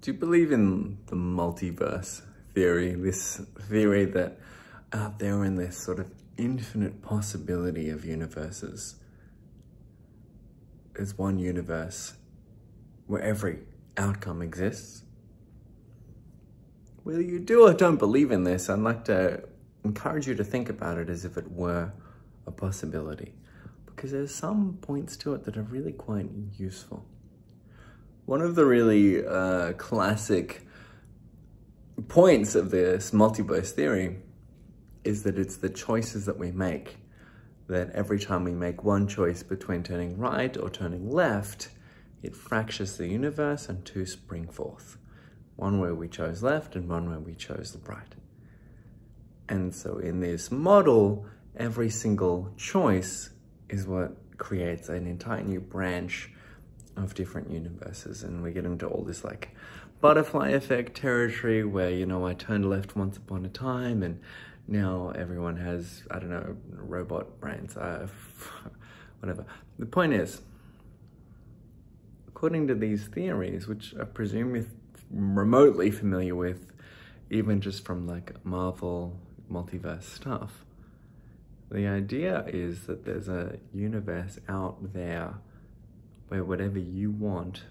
Do you believe in the multiverse theory? This theory that out there in this sort of infinite possibility of universes, there's one universe where every outcome exists? Whether you do or don't believe in this, I'd like to encourage you to think about it as if it were a possibility, because there's some points to it that are really quite useful. One of the really classic points of this multiverse theory is that it's the choices that we make, that every time we make one choice between turning right or turning left, it fractures the universe and two spring forth. One where we chose left and one where we chose right. And so in this model, every single choice is what creates an entire new branch of different universes. And we get into all this like butterfly effect territory where, you know, I turned left once upon a time and now everyone has, I don't know, robot brains, whatever. The point is, according to these theories, which I presume you're remotely familiar with, even just from like Marvel multiverse stuff, the idea is that there's a universe out there where whatever you want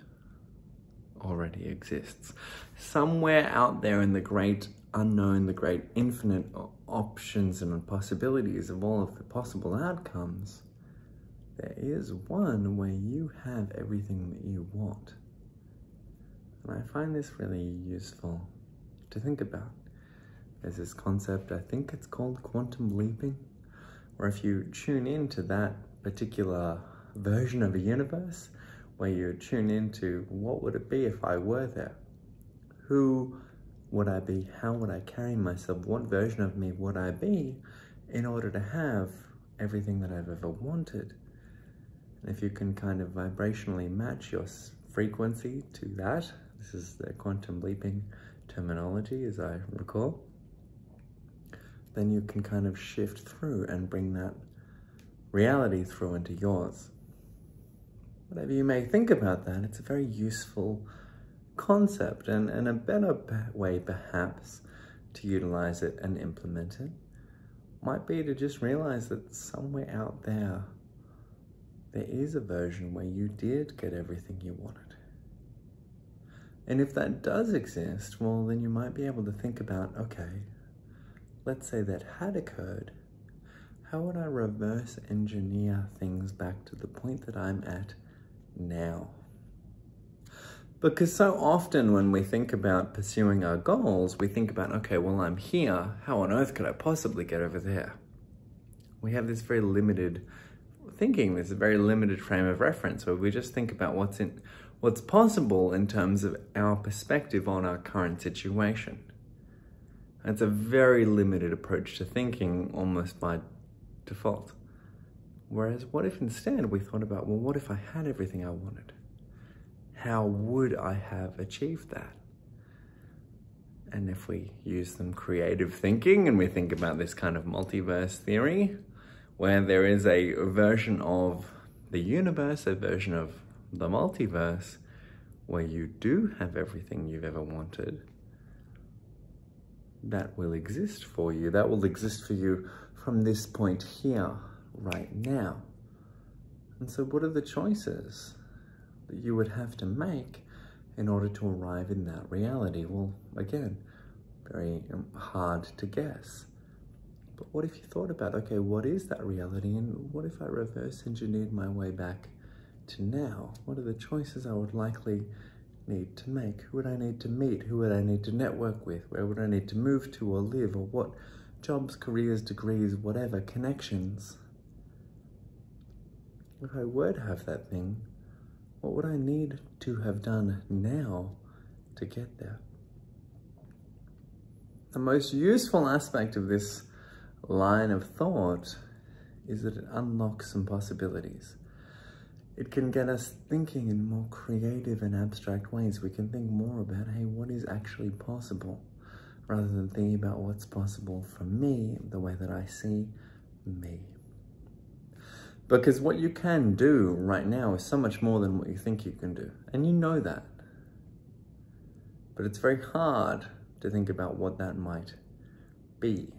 already exists. Somewhere out there in the great unknown, the great infinite options and possibilities of all of the possible outcomes, there is one where you have everything that you want. And I find this really useful to think about. There's this concept, I think it's called quantum leaping, where if you tune into that particular version of a universe, where you tune into what would it be if I were there? Who would I be? How would I carry myself? What version of me would I be in order to have everything that I've ever wanted? And if you can kind of vibrationally match your frequency to that, this is the quantum leaping terminology as I recall, then you can kind of shift through and bring that reality through into yours. Whatever you may think about that, it's a very useful concept, and a better way perhaps to utilize it and implement it might be to just realize that somewhere out there, there is a version where you did get everything you wanted. And if that does exist, well, then you might be able to think about, okay, let's say that had occurred, how would I reverse engineer things back to the point that I'm at now? Because so often when we think about pursuing our goals, we think about, okay, well, I'm here. How on earth could I possibly get over there? We have this very limited thinking, this very limited frame of reference where we just think about what's possible in terms of our perspective on our current situation. It's a very limited approach to thinking, almost by default. Whereas what if instead we thought about, well, what if I had everything I wanted? How would I have achieved that? And if we use some creative thinking and we think about this kind of multiverse theory, where there is a version of the universe, a version of the multiverse, where you do have everything you've ever wanted, that will exist for you. That will exist for you from this point here, right now. And so what are the choices that you would have to make in order to arrive in that reality? Well, again, very hard to guess. But what if you thought about, okay, what is that reality? And what if I reverse engineered my way back to now? What are the choices I would likely need to make? Who would I need to meet? Who would I need to network with? Where would I need to move to or live? Or what jobs, careers, degrees, whatever, connections? If I were to have that thing, what would I need to have done now to get there? The most useful aspect of this line of thought is that it unlocks some possibilities. It can get us thinking in more creative and abstract ways. We can think more about, hey, what is actually possible, rather than thinking about what's possible for me, the way that I see me. Because what you can do right now is so much more than what you think you can do. And you know that. But it's very hard to think about what that might be.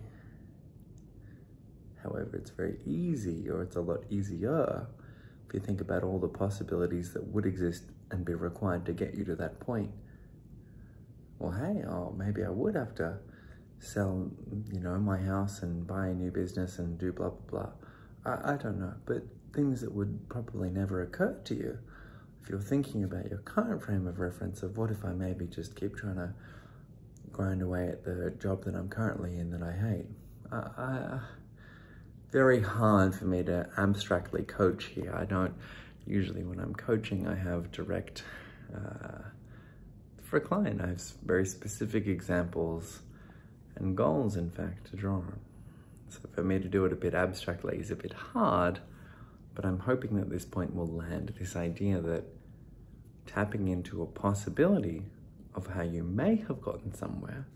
However, it's very easy, or it's a lot easier, if you think about all the possibilities that would exist and be required to get you to that point. Well, hey, maybe I would have to sell, my house and buy a new business and do blah, blah, blah. I don't know, but things that would probably never occur to you if you're thinking about your current frame of reference of what if I maybe just keep trying to grind away at the job that I'm currently in that I hate. Very hard for me to abstractly coach here. I don't, usually when I'm coaching, I have direct, for a client, I have very specific examples and goals, in fact, to draw on. So for me to do it a bit abstractly is a bit hard, but I'm hoping that this point will land this idea that tapping into a possibility of how you may have gotten somewhere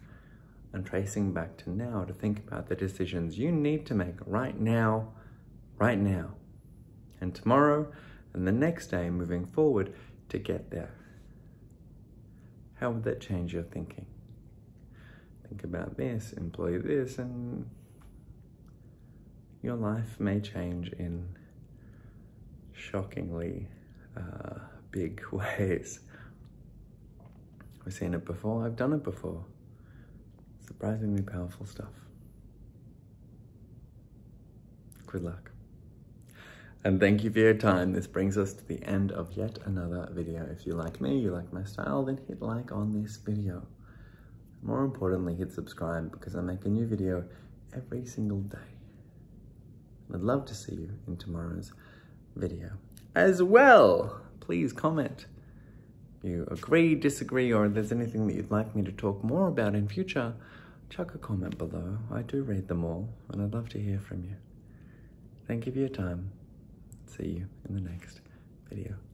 and tracing back to now to think about the decisions you need to make right now, and tomorrow, and the next day moving forward to get there. How would that change your thinking? Think about this, employ this, and your life may change in shockingly big ways. I've seen it before, I've done it before. Surprisingly powerful stuff. Good luck. And thank you for your time. This brings us to the end of yet another video. If you like me, you like my style, then hit like on this video. More importantly, hit subscribe because I make a new video every single day. I'd love to see you in tomorrow's video. As well, please comment. You agree, disagree, or if there's anything that you'd like me to talk more about in future, chuck a comment below. I do read them all, and I'd love to hear from you. Thank you for your time. See you in the next video.